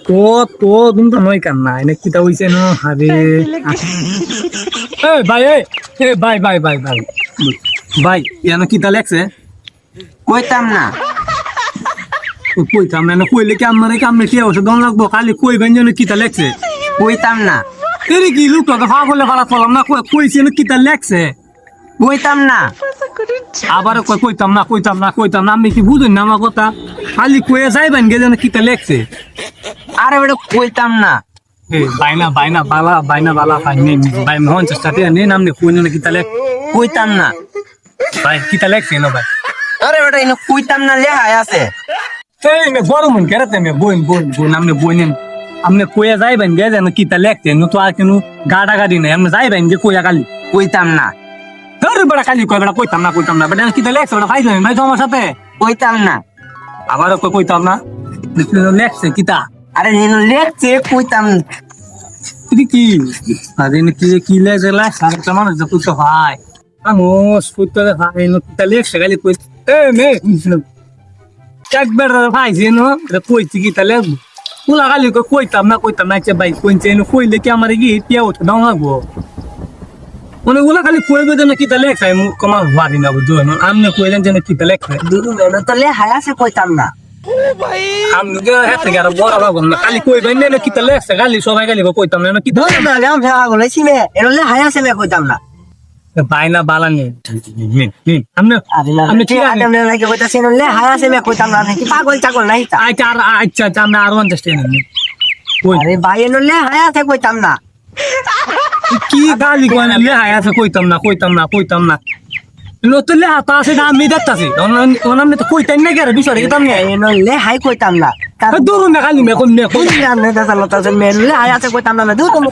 তো তো তুমি তো নয় কান না এনে কিতা হইছে ন আরে ভাই ভাই ভাই ভাই ভাই ভাই এনে কিতা লেখছে কইতাম না। কইতাম না কইলে কি আমার কি আমি কি ওষুধ দন লাগবো খালি কইবেন যেন কিতা লেখছে কইতাম না। এরে কি লোক তো পাগলে ফালা ফলাম না কইছে না কিতা লেখছে কইতাম না। আবার কইতাম না কইতাম না কইতাম না আমি কি বুঝুন না আমার কথা খালি কয়ে যাইবেন গে যেন কিতা লেখছে আরে বেটা কইতাম না। বাইনা বাইনা বালা ভাই নেই ভাই মোহন চেষ্টাতে নেই নামনে কই না কিতা লেখ কইতাম না। ভাই কিতা লেখছে না ভাই আরে বেটা ইনো কইতাম না লেহাই আছে। এই মে বড় মন কেরাতে মে বোন আমনে বইনেন আমনে কইয়া যাইবেন গে যেন কিতা লেখছে ন তো আর কেন গাড়া গাড়ি নাই আমনে যাইবেন যে কইয়া খালি কইতাম না। ধরে বড় খালি কই বড় কইতাম না বেটা কিতা লেখছে বড় ফাইল ভাই তো আমার সাথে কইতাম না। আবার কইতাম না লেখছে কিতা আরে ইনো লেখছে কইতাম না। তুই কি আরে কি লেখছে লা সারা মানুষ যে কইতো ভাই আমোস কইতো ভাই ন কিতা লেখছে খালি কই মে একবার ভাই যেন কইছি কিতা লেখবো পুলা খালি কইতাম না ভাই কইছে কইলে কি আমার কি পিয়া উঠে দাও লাগবো মানে ওলা খালি কইবে যেন কিতা লেখছে আমি কমাল ভারি না বুঝো আমনে কইলেন যেন কিতা লেখছে দুদু মেনো তো লেহাই আছে কইতাম না। আমি হাতে গেল বড় বাবু না খালি কইবেন না কিতা লেখছে খালি সবাই খালি কইতাম না কিতা দুদু মেনো গাম ফেলা গলাইছি মে এনো লেহাই আছে মে কইতাম না। বাইনা বালা নেই আমনে আরে না আমনে ঠিক আছে না লাগে কইতাছি এনো লেহাই আছে মে কইতাম না কি পাগল চাগল নাই তা। আচ্ছা আমরা আরো আন্ডারস্ট্যান্ড কই আরে ভাই এনো লেহাই আছে কইতাম না। কি গালি কইনা লে হাই আছে কইতাম না নতুন লে হাতা আছে না আমি দেখতাছি অনামনে তো কইতাই না গেরে বিষয় কি তামনে এনো লেহাই কইতাম না। দূর না খালি মে কোন কোন জানে দাদা লতা মে লেহাই আছে কইতাম না দুদু